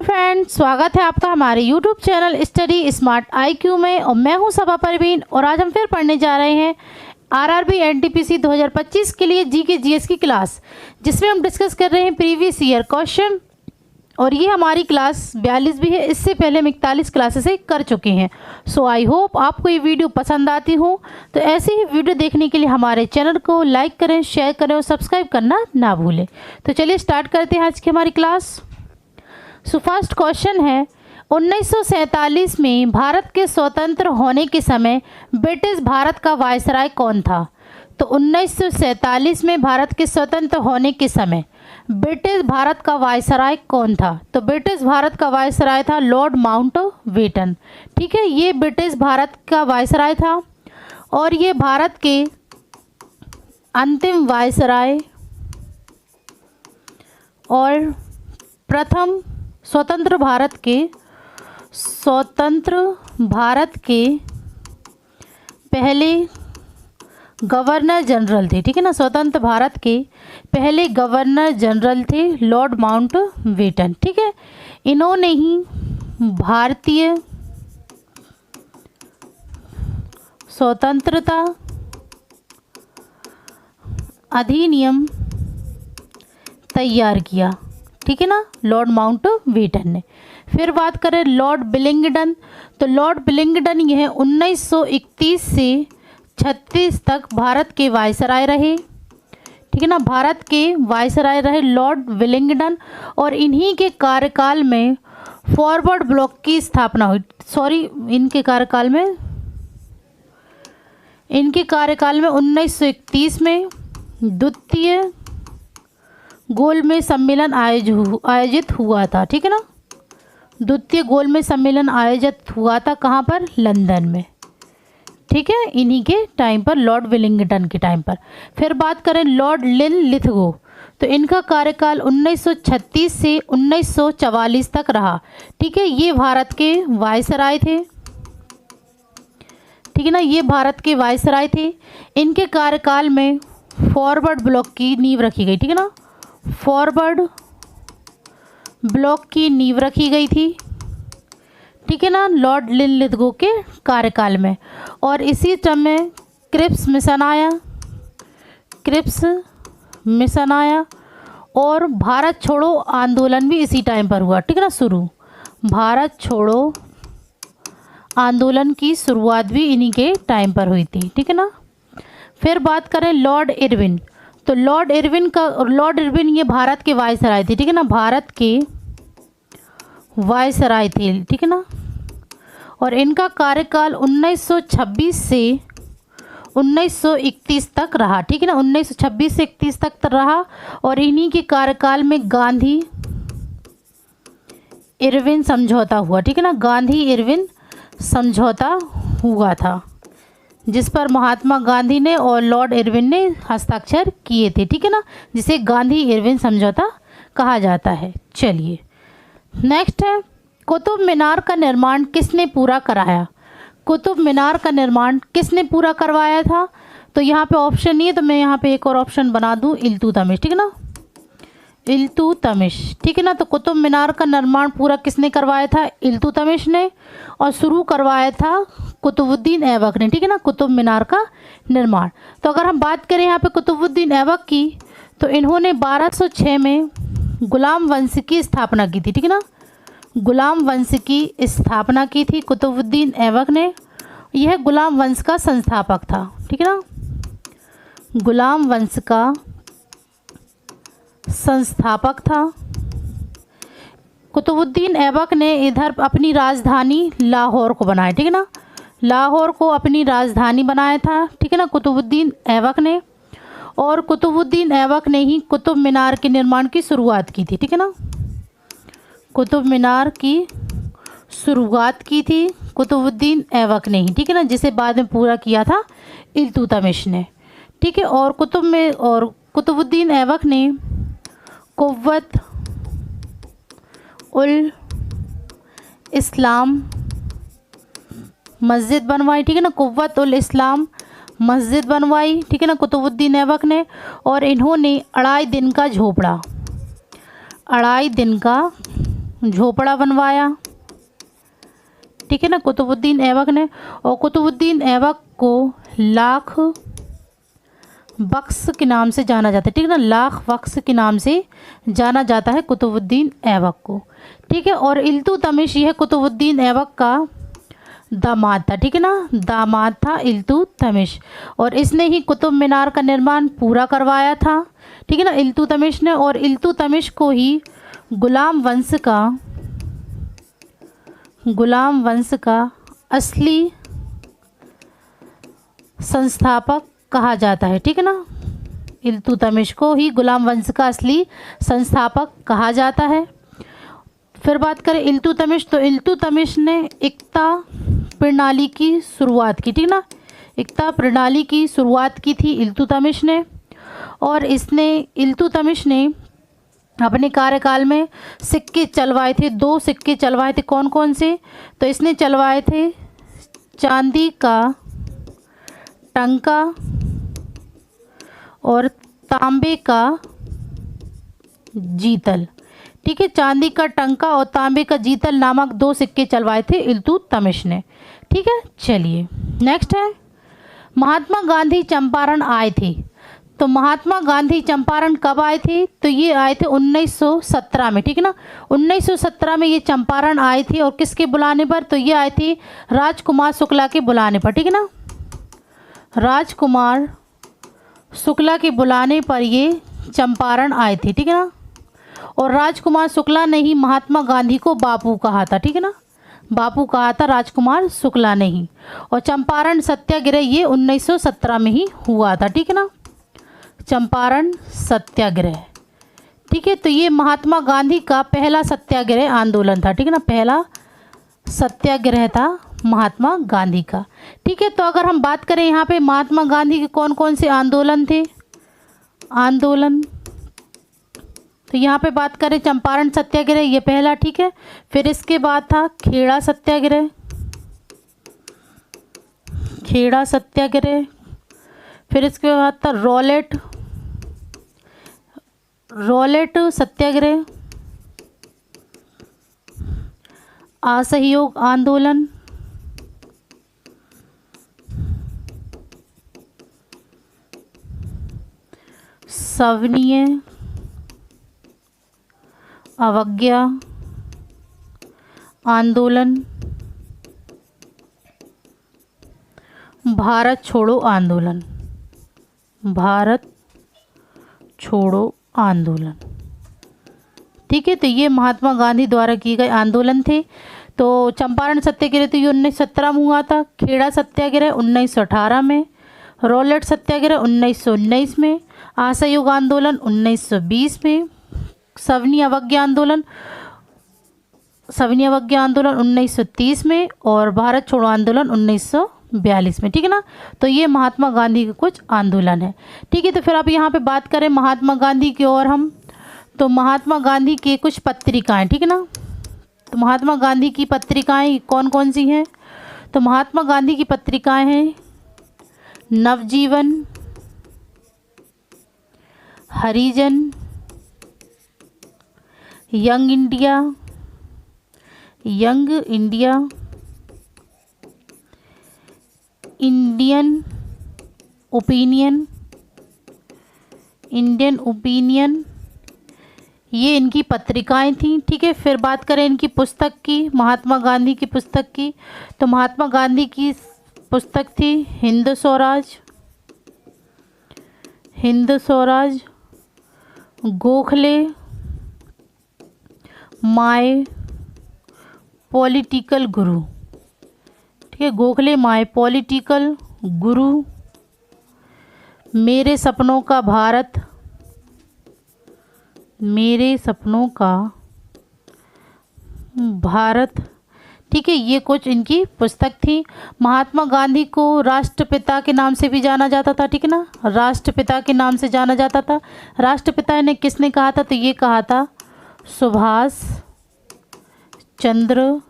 Friends, स्वागत है आपका हमारे YouTube channel study smart IQ में। और मैं हूं सबा परवीन और आज हम फिर पढ़ने जा रहे हैं RRB NTPC 2025 के लिए GK GS की क्लास, जिसमें हम डिस्कस कर रहे हैं प्रीवियस ईयर क्वेश्चन। और ये हमारी क्लास 42 भी है। इससे पहले हम 41 क्लासेस कर चुके हैं। सो आई होप आपको ये वीडियो पसंद आती हो। तो ऐसे ही वीडियो देखने के लिए हमारे चैनल को लाइक करें, शेयर करें और सब्सक्राइब करना ना भूलें। तो चलिए स्टार्ट करते हैं आज की हमारी क्लास। सो फर्स्ट क्वेश्चन है, 1947 में भारत के स्वतंत्र होने के समय ब्रिटिश भारत का वायसराय कौन था? तो 1947 में भारत के स्वतंत्र होने के समय ब्रिटिश भारत का वायसराय कौन था? तो ब्रिटिश भारत का वायसराय था लॉर्ड माउंटबेटन। ठीक है, ये ब्रिटिश भारत का वायसराय था और ये भारत के अंतिम वायसराय और प्रथम स्वतंत्र भारत के पहले गवर्नर जनरल थे। ठीक है ना, स्वतंत्र भारत के पहले गवर्नर जनरल थे लॉर्ड माउंटबेटन। ठीक है, इन्होंने ही भारतीय स्वतंत्रता अधिनियम तैयार किया। ठीक है ना, लॉर्ड माउंटबेटन ने। फिर बात करें लॉर्ड विलिंगडन, तो लॉर्ड विलिंगडन यह 1931 से 36 तक भारत के वायसराय रहे। ठीक है ना, भारत के वायसराय रहे लॉर्ड विलिंगडन और इन्हीं के कार्यकाल में फॉरवर्ड ब्लॉक की स्थापना हुई। इनके कार्यकाल में 1931 में द्वितीय गोलमेज सम्मेलन आयोजित हुआ था। ठीक है ना, द्वितीय गोलमेज सम्मेलन आयोजित हुआ था कहाँ पर? लंदन में। ठीक है, इन्हीं के टाइम पर, लॉर्ड विलिंगडन के टाइम पर। फिर बात करें लॉर्ड लिनलिथगो, तो इनका कार्यकाल 1936 से 1944 तक रहा। ठीक है, ये भारत के वायसराय थे। ठीक है ना, ये भारत के वायसराय थे। इनके कार्यकाल में फॉरवर्ड ब्लॉक की नींव रखी गई। ठीक है ना, फॉरवर्ड ब्लॉक की नींव रखी गई थी। ठीक है ना, लॉर्ड लिनलिथगो के कार्यकाल में। और इसी टाइम में क्रिप्स मिशन आया और भारत छोड़ो आंदोलन भी इसी टाइम पर हुआ। ठीक है ना, शुरू भारत छोड़ो आंदोलन की शुरुआत भी इन्हीं के टाइम पर हुई थी। ठीक है ना। फिर बात करें लॉर्ड इरविन, तो लॉर्ड इरविन ये भारत के वायसराय थे। ठीक है ना, भारत के वायसराय थे। ठीक है ना, और इनका कार्यकाल 1926 से 1931 तक रहा। ठीक है ना, 1926 से 31 तक रहा। और इन्हीं के कार्यकाल में गांधी इरविन समझौता हुआ। ठीक है ना, गांधी इरविन समझौता हुआ था, जिस पर महात्मा गांधी ने और लॉर्ड इरविन ने हस्ताक्षर किए थे। ठीक है ना, जिसे गांधी इरविन समझौता कहा जाता है। चलिए नेक्स्ट है, कुतुब मीनार का निर्माण किसने पूरा कराया? कुतुब मीनार का निर्माण किसने पूरा करवाया था? तो यहाँ पे ऑप्शन नहीं है, तो मैं यहाँ पे एक और ऑप्शन बना दूँ, इल्तुतमिश। ठीक है ना, इल्तुतमिश। ठीक है ना, तो कुतुब मीनार का निर्माण पूरा किसने करवाया था? इल्तुतमिश ने। और शुरू करवाया था कुतुबुद्दीन ऐबक ने। ठीक है ना, कुतुब मीनार का निर्माण। तो अगर हम बात करें यहाँ पे कुतुबुद्दीन ऐबक की, तो इन्होंने 1206 में गुलाम वंश की स्थापना की थी। ठीक है ना, गुलाम वंश की स्थापना की थी कुतुबुद्दीन ऐबक ने। यह गुलाम वंश का संस्थापक था। ठीक है ना, गुलाम वंश का संस्थापक था। कुतुबुद्दीन ऐबक ने इधर अपनी राजधानी लाहौर को बनाया। ठीक है ना, लाहौर को अपनी राजधानी बनाया था। ठीक है ना, कुतुबुद्दीन ऐबक ने। और कुतुबुद्दीन ऐबक ने ही कुतुब मीनार के निर्माण की शुरुआत की थी। ठीक है ना, कुतुब मीनार की शुरुआत की थी कुतुबुद्दीन ऐबक ने ही। ठीक है ना, जिसे बाद में पूरा किया था इल्तुतमिश ने। ठीक है, और कुतुबुद्दीन ऐबक ने कुव्वत उल इस्लाम मस्जिद बनवाई। ठीक है ना, कुव्वत उल इस्लाम मस्जिद बनवाई। ठीक है ना, कुतुबुद्दीन ऐबक ने। और इन्होंने 2.5 दिन का झोपड़ा बनवाया, ठीक है ना, कुतुबुद्दीन ऐबक ने। और कुतुबुद्दीन ऐबक को लाख बख्श के नाम से जाना जाता है, ठीक है ना, लाख बख्श के नाम से जाना जाता है कुतुबुद्दीन ऐबक को, ठीक है। और इल्तुतमिश यह कुतुबुद्दीन ऐबक का दामाद था, ठीक है ना, दामाद था इल्तुतमिश, और इसने ही कुतुब मीनार का निर्माण पूरा करवाया था, ठीक है ना, इल्तुतमिश ने। और इल्तुतमिश को ही गुलाम वंश का असली संस्थापक कहा जाता है, ठीक है ना, इल्तुतमिश को ही गुलाम वंश का असली संस्थापक कहा जाता है। फिर बात करें इल्तुतमिश, तो इल्तुतमिश ने इक्ता प्रणाली की शुरुआत की, ठीक ना, इक्ता प्रणाली की शुरुआत की थी इल्तुतमिश ने। और इल्तुतमिश ने अपने कार्यकाल में सिक्के चलवाए थे, 2 सिक्के चलवाए थे। कौन कौन से? तो इसने चलवाए थे चांदी का टंका और तांबे का जीतल, ठीक है, चांदी का टंका और तांबे का जीतल नामक 2 सिक्के चलवाए थे इल्तुतमिश ने, ठीक है। चलिए नेक्स्ट है, महात्मा गांधी चंपारण आए थे। तो महात्मा गांधी चंपारण कब आए थे? तो ये आए थे 1917 में, ठीक है ना, 1917 में ये चंपारण आए थे। और किसके बुलाने पर? तो ये आए थे राजकुमार शुक्ला के बुलाने पर, ठीक है ना, राजकुमार शुक्ला के बुलाने पर ये चंपारण आए थे, ठीक है ना। और राजकुमार शुक्ला ने ही महात्मा गांधी को बापू कहा था, ठीक है ना, बापू कहा था राजकुमार शुक्ला ने ही। और चंपारण सत्याग्रह ये 1917 में ही हुआ था, ठीक है ना, चंपारण सत्याग्रह, ठीक है। तो ये महात्मा गांधी का पहला सत्याग्रह आंदोलन था, ठीक है ना, पहला सत्याग्रह था महात्मा गांधी का, ठीक है। तो अगर हम बात करें यहाँ पे महात्मा गांधी के कौन कौन से आंदोलन थे, तो यहाँ पे बात करें चंपारण सत्याग्रह ये पहला, ठीक है। फिर इसके बाद था खेड़ा सत्याग्रह, फिर इसके बाद था रॉलेट सत्याग्रह, असहयोग आंदोलन, सविनय अवज्ञा आंदोलन, भारत छोड़ो आंदोलन, ठीक है। तो ये महात्मा गांधी द्वारा किए गए आंदोलन थे। तो चंपारण सत्याग्रह तो ये 1917 में हुआ था, खेड़ा सत्याग्रह 1918 में, रॉलेट सत्याग्रह 1919 में, असहयोग आंदोलन 1920 में, सविनय अवज्ञा आंदोलन 1930 में, और भारत छोड़ो आंदोलन 1942 में, ठीक है ना। तो ये महात्मा गांधी के कुछ आंदोलन है, ठीक है। तो फिर आप यहाँ पे बात करें महात्मा गांधी की और हम, तो महात्मा गांधी की कुछ पत्रिकाएं, ठीक है ना। तो महात्मा गांधी की पत्रिकाएं कौन कौन सी हैं? तो महात्मा गांधी की पत्रिकाएं हैं नवजीवन, हरिजन, यंग इंडिया, इंडियन ओपिनियन, ये इनकी पत्रिकाएं थीं, ठीक है। फिर बात करें इनकी पुस्तक की, महात्मा गांधी की पुस्तक की, तो महात्मा गांधी की पुस्तक थी हिंद स्वराज, गोखले माय पॉलिटिकल गुरु, ठीक है, गोखले माय पॉलिटिकल गुरु, मेरे सपनों का भारत, ठीक है। ये कुछ इनकी पुस्तक थी। महात्मा गांधी को राष्ट्रपिता के नाम से भी जाना जाता था, ठीक है ना, राष्ट्रपिता के नाम से जाना जाता था। राष्ट्रपिता ने किसने कहा था? तो ये कहा था सुभाष चंद्र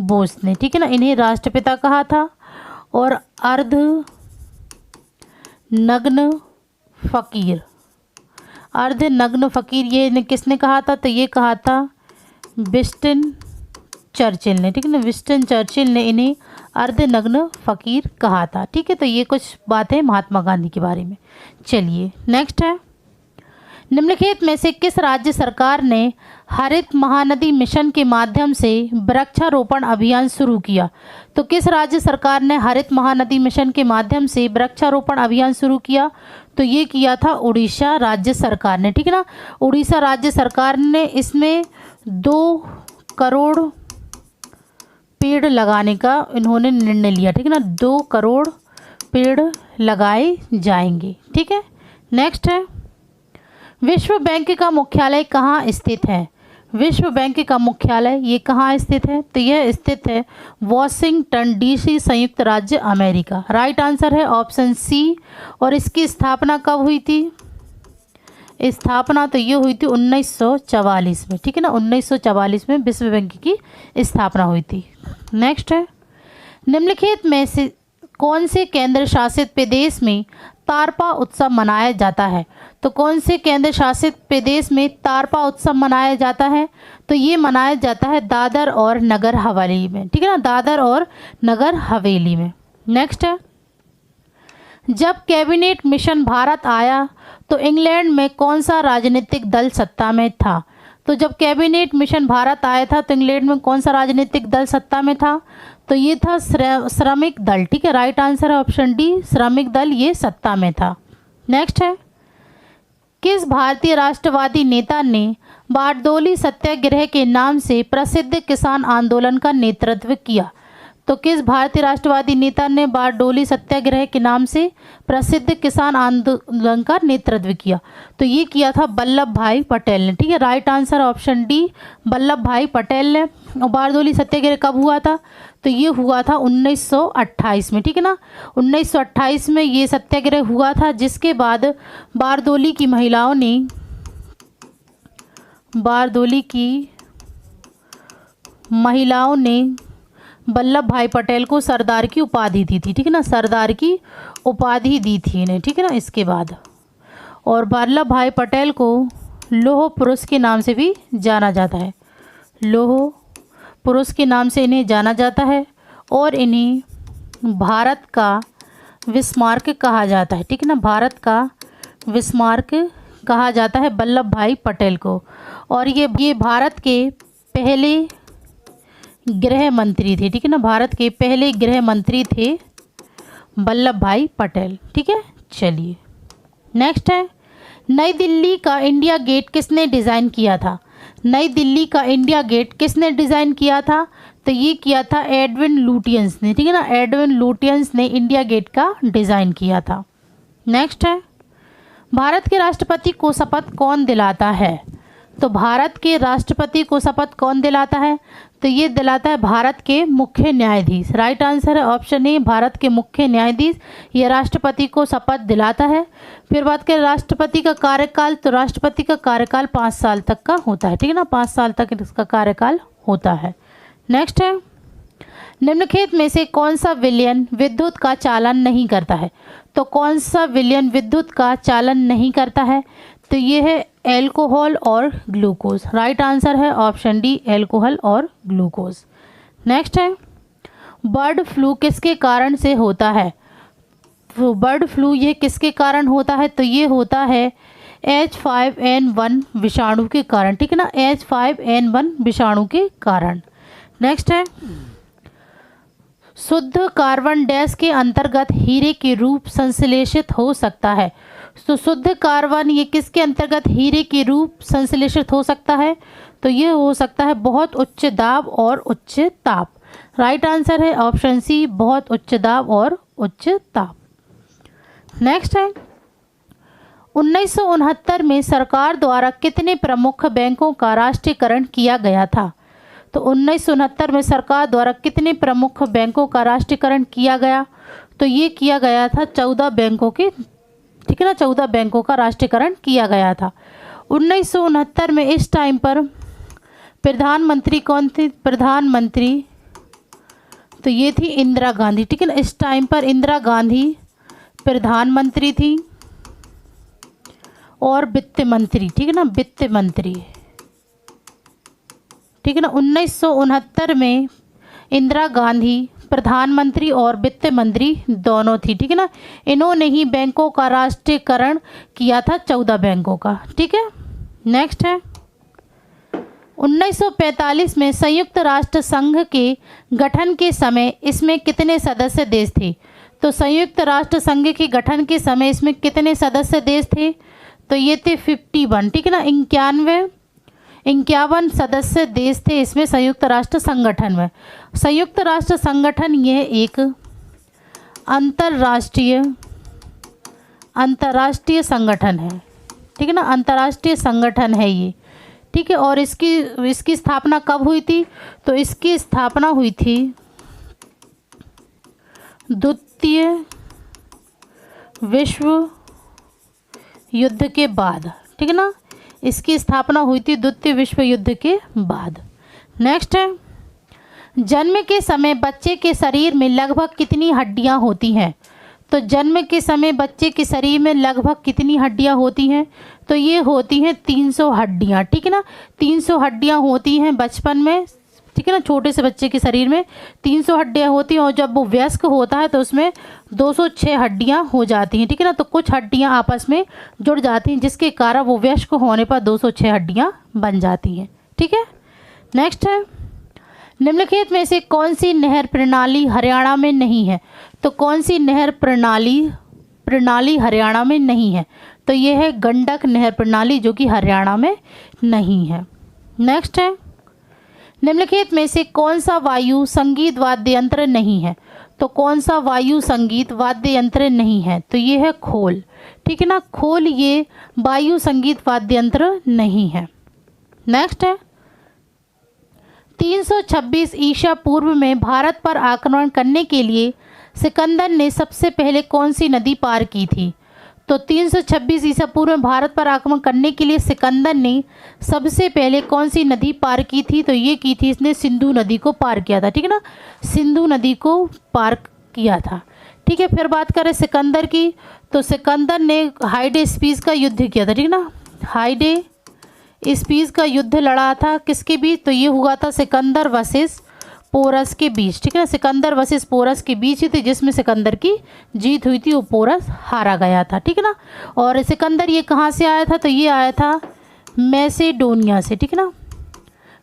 बोस ने, ठीक है ना, इन्हें राष्ट्रपिता कहा था। और अर्ध नग्न फकीर, ये किसने कहा था? तो ये कहा था विंस्टन चर्चिल ने, ठीक है ना, विंस्टन चर्चिल ने इन्हें अर्धनग्न फ़कीर कहा था। ठीक है, तो ये कुछ बातें महात्मा गांधी के बारे में। चलिए नेक्स्ट है, निम्नलिखित में से किस राज्य सरकार ने हरित महानदी मिशन के माध्यम से वृक्षारोपण अभियान शुरू किया? तो किस राज्य सरकार ने हरित महानदी मिशन के माध्यम से वृक्षारोपण अभियान शुरू किया? तो ये किया था उड़ीसा राज्य सरकार ने। ठीक है ना, उड़ीसा राज्य सरकार ने इसमें 2 करोड़ पेड़ लगाने का इन्होंने निर्णय लिया। ठीक है ना, 2 करोड़ पेड़ लगाए जाएंगे। ठीक है, नेक्स्ट है, विश्व बैंक का मुख्यालय कहाँ स्थित है? विश्व बैंक का मुख्यालय ये कहाँ स्थित है? तो यह स्थित है वॉशिंगटन डीसी, संयुक्त राज्य अमेरिका। राइट आंसर है ऑप्शन सी। और इसकी स्थापना कब हुई थी? स्थापना तो ये हुई थी 1944 में। ठीक है ना, 1944 में विश्व बैंक की स्थापना हुई थी। नेक्स्ट है, निम्नलिखित में से कौन से केंद्र शासित प्रदेश में तारपा उत्सव मनाया जाता है? तो कौन से केंद्र शासित प्रदेश में तारपा उत्सव मनाया जाता है? तो ये मनाया जाता है दादर और नगर हवेली में। ठीक है ना, दादर और नगर हवेली में। नेक्स्ट है, जब कैबिनेट मिशन भारत आया तो इंग्लैंड में कौन सा राजनीतिक दल सत्ता में था? तो जब कैबिनेट मिशन भारत आया था तो इंग्लैंड में कौन सा राजनीतिक दल सत्ता में था? तो ये था श्रमिक दल। ठीक है, राइट आंसर है ऑप्शन डी, श्रमिक दल ये सत्ता में था। नेक्स्ट है, किस भारतीय राष्ट्रवादी नेता ने बारडोली सत्याग्रह के नाम से प्रसिद्ध किसान आंदोलन का नेतृत्व किया? तो किस भारतीय राष्ट्रवादी नेता ने बारडोली सत्याग्रह के नाम से प्रसिद्ध किसान आंदोलन का नेतृत्व किया? तो ये किया था वल्लभ भाई पटेल ने। ठीक है, right answer option D, Vallabh भाई पटेल ने। और बारडोली सत्याग्रह कब हुआ था? तो ये हुआ था 1928 में। ठीक है ना, 1928 में ये सत्याग्रह हुआ था, जिसके बाद बारडोली की महिलाओं ने वल्लभ भाई पटेल को सरदार की उपाधि दी थी। ठीक है ना, सरदार की उपाधि दी थी इन्हें। ठीक है ना, इसके बाद और वल्लभ भाई पटेल को लौह पुरुष के नाम से भी जाना जाता है। लौह पुरुष के नाम से इन्हें जाना जाता है और इन्हें भारत का विस्मारक कहा जाता है। ठीक है ना, भारत का विस्मारक कहा जाता है वल्लभ भाई पटेल को। और ये भारत के पहले गृह मंत्री थे। ठीक है ना, भारत के पहले गृह मंत्री थे वल्लभ भाई पटेल। ठीक है, चलिए नेक्स्ट है, नई दिल्ली का इंडिया गेट किसने डिज़ाइन किया था? नई दिल्ली का इंडिया गेट किसने डिज़ाइन किया था? तो ये किया था एडविन लुटियंस ने। ठीक है ना, एडविन लुटियंस ने इंडिया गेट का डिज़ाइन किया था। नेक्स्ट है, भारत के राष्ट्रपति को शपथ कौन दिलाता है? तो भारत के राष्ट्रपति को शपथ कौन दिलाता है? तो ये दिलाता है भारत के मुख्य न्यायाधीश। राइट आंसर है ऑप्शन ए, भारत के मुख्य न्यायाधीश ये राष्ट्रपति को शपथ दिलाता है। फिर बात करें राष्ट्रपति का कार्यकाल, तो राष्ट्रपति का कार्यकाल 5 साल तक का होता है। ठीक है ना, 5 साल तक इसका कार्यकाल होता है। नेक्स्ट है, निम्नलिखित में से कौन सा विलयन विद्युत का चालन नहीं करता है? तो कौन सा विलयन विद्युत का चालन नहीं करता है? तो ये है एल्कोहल और ग्लूकोज। राइट आंसर है ऑप्शन डी, एल्कोहल और ग्लूकोज। नेक्स्ट है, बर्ड फ्लू किसके कारण से होता है? तो बर्ड फ्लू ये किसके कारण होता है? तो ये होता है H5N1 विषाणु के कारण। ठीक है ना, H5N1 विषाणु के कारण। नेक्स्ट है, शुद्ध कार्बन डैश के अंतर्गत हीरे के रूप संश्लेषित हो सकता है। तो शुद्ध कार्बन ये किसके अंतर्गत हीरे के रूप संश्लेषित हो सकता है? तो ये हो सकता है बहुत उच्च दाब और उच्च ताप। राइट आंसर है ऑप्शन सी, बहुत उच्च दाब और उच्च ताप। नेक्स्ट है, 1969 में सरकार द्वारा कितने प्रमुख बैंकों का राष्ट्रीयकरण किया गया था? तो 1969 में सरकार द्वारा कितने प्रमुख बैंकों का राष्ट्रीयकरण किया गया? तो ये किया गया था 14 बैंकों के। ठीक है ना, 14 बैंकों का राष्ट्रीयकरण किया गया था 1969 में। इस टाइम पर प्रधानमंत्री कौन थे? प्रधानमंत्री तो ये थी इंदिरा गांधी। ठीक है ना, इस टाइम पर इंदिरा गांधी प्रधानमंत्री थी और वित्त मंत्री। ठीक है ना, वित्त मंत्री। ठीक है ना। 1969 में इंदिरा गांधी प्रधानमंत्री और वित्त मंत्री दोनों थी, ठीक है ना। इन्होंने ही बैंकों का राष्ट्रीयकरण किया था, 14 बैंकों का, ठीक है। नेक्स्ट है 1945 में संयुक्त राष्ट्र संघ के गठन के समय इसमें कितने सदस्य देश थे? तो संयुक्त राष्ट्र संघ के गठन के समय इसमें कितने सदस्य देश थे? तो ये थे 51, ठीक है ना। 51 सदस्य देश थे इसमें संयुक्त राष्ट्र संगठन में। संयुक्त राष्ट्र संगठन यह एक अंतर्राष्ट्रीय संगठन है, ठीक है ना। अंतर्राष्ट्रीय संगठन है ये, ठीक है। और इसकी स्थापना कब हुई थी? तो इसकी स्थापना हुई थी द्वितीय विश्व युद्ध के बाद, ठीक है ना। इसकी स्थापना हुई थी द्वितीय विश्व युद्ध के बाद। नेक्स्ट है जन्म के समय बच्चे के शरीर में लगभग कितनी हड्डियां होती हैं? तो जन्म के समय बच्चे के शरीर में लगभग कितनी हड्डियां होती हैं? तो ये होती हैं 300 हड्डियां, ठीक है ना। 300 हड्डियां होती हैं बचपन में, ठीक है ना। छोटे से बच्चे के शरीर में 300 हड्डियां होती हैं और जब वो वयस्क होता है तो उसमें 206 हड्डियां हो जाती हैं, ठीक है ना। तो कुछ हड्डियां आपस में जुड़ जाती हैं जिसके कारण वो वयस्क होने पर 206 हड्डियां बन जाती हैं, ठीक है। नेक्स्ट है निम्नलिखित में से कौन सी नहर प्रणाली हरियाणा में नहीं है? तो कौन सी नहर प्रणाली हरियाणा में नहीं है? तो यह है गंडक नहर प्रणाली जो कि हरियाणा में नहीं है। नेक्स्ट है निम्नलिखित में से कौन सा वायु संगीत वाद्य यंत्र नहीं है? तो कौन सा वायु संगीत वाद्य यंत्र नहीं है? तो ये है खोल, ठीक है ना। खोल ये वायु संगीत वाद्य यंत्र नहीं है। नेक्स्ट है 326 ईसा पूर्व में भारत पर आक्रमण करने के लिए सिकंदर ने सबसे पहले कौन सी नदी पार की थी? तो 326 ईसा पूर्व में भारत पर आक्रमण करने के लिए सिकंदर ने सबसे पहले कौन सी नदी पार की थी? तो ये की थी इसने सिंधु नदी को पार किया था, ठीक है ना। सिंधु नदी को पार किया था, ठीक है। फिर बात करें सिकंदर की, तो सिकंदर ने हाइडे स्पीस का युद्ध किया था, ठीक है ना। हाइडे स्पीस का युद्ध लड़ा था किसके बीच? तो ये हुआ था सिकंदर वर्सेस पोरस के बीच, ठीक है ना। सिकंदर वर्सेस पोरस के बीच ही थे जिसमें सिकंदर की जीत हुई थी, वो पोरस हारा गया था, ठीक है ना। और सिकंदर ये कहाँ से आया था? तो ये आया था मैसेडोनिया से, ठीक है ना।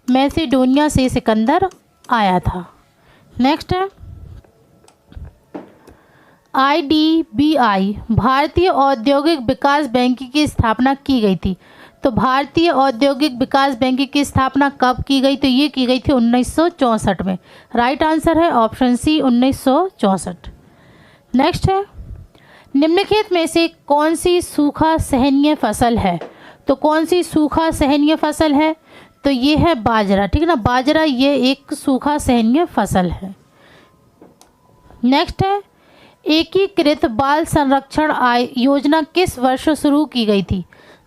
मैसेडोनिया से सिकंदर आया था। नेक्स्ट है IDBI भारतीय औद्योगिक विकास बैंक की स्थापना की गई थी। तो भारतीय औद्योगिक विकास बैंक की स्थापना कब की गई? तो ये की गई थी 1964 में। राइट आंसर है ऑप्शन सी 1964। नेक्स्ट है निम्नलिखित में से कौन सी सूखा सहनीय फसल है? तो कौन सी सूखा सहनीय फसल है? तो ये है बाजरा, ठीक है ना। बाजरा ये एक सूखा सहनीय फसल है। नेक्स्ट है एकीकृत बाल संरक्षण योजना किस वर्ष शुरू की गई थी?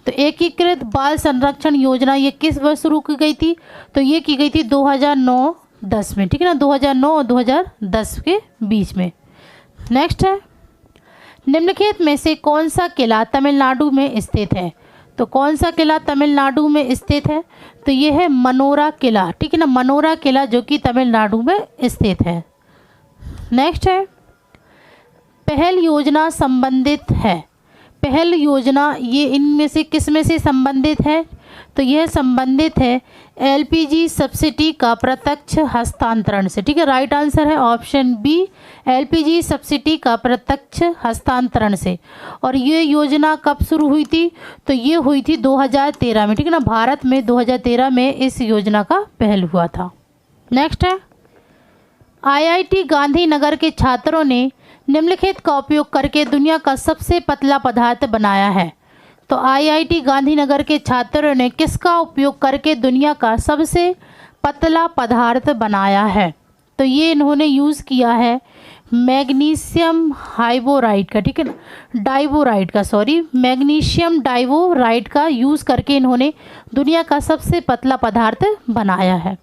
तो एकीकृत बाल संरक्षण योजना ये किस वर्ष शुरू की गई थी? तो ये की गई थी 2009-10 में, ठीक है ना। 2009 और 2010 के बीच में। नेक्स्ट है निम्नलिखित में से कौन सा किला तमिलनाडु में स्थित है? तो कौन सा किला तमिलनाडु में स्थित है? तो ये है मनोरा किला, ठीक है ना। मनोरा किला जो कि तमिलनाडु में स्थित है। नेक्स्ट है पहल योजना संबंधित है। पहल योजना ये इनमें से किस में से संबंधित है? तो यह संबंधित है LPG सब्सिडी का प्रत्यक्ष हस्तांतरण से, ठीक है। राइट आंसर है ऑप्शन बी LPG सब्सिडी का प्रत्यक्ष हस्तांतरण से। और ये योजना कब शुरू हुई थी? तो ये हुई थी 2013 में, ठीक है ना। भारत में 2013 में इस योजना का पहल हुआ था। नेक्स्ट है IIT गांधीनगर के छात्रों ने निम्नलिखित का उपयोग करके दुनिया का सबसे पतला पदार्थ बनाया है। तो IIT गांधीनगर के छात्रों ने किसका उपयोग करके दुनिया का सबसे पतला पदार्थ बनाया है? तो ये इन्होंने यूज़ किया है मैग्नीशियम हाइबोराइड का, ठीक है ना। डाइबोराइड का, सॉरी, मैग्नीशियम डाइबोराइड का यूज़ करके इन्होंने दुनिया का सबसे पतला पदार्थ बनाया है।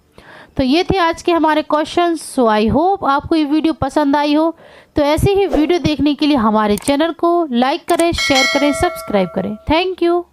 तो ये थे आज के हमारे क्वेश्चंस। सो आई होप आपको ये वीडियो पसंद आई हो। तो ऐसे ही वीडियो देखने के लिए हमारे चैनल को लाइक करें, शेयर करें, सब्सक्राइब करें। Thank you.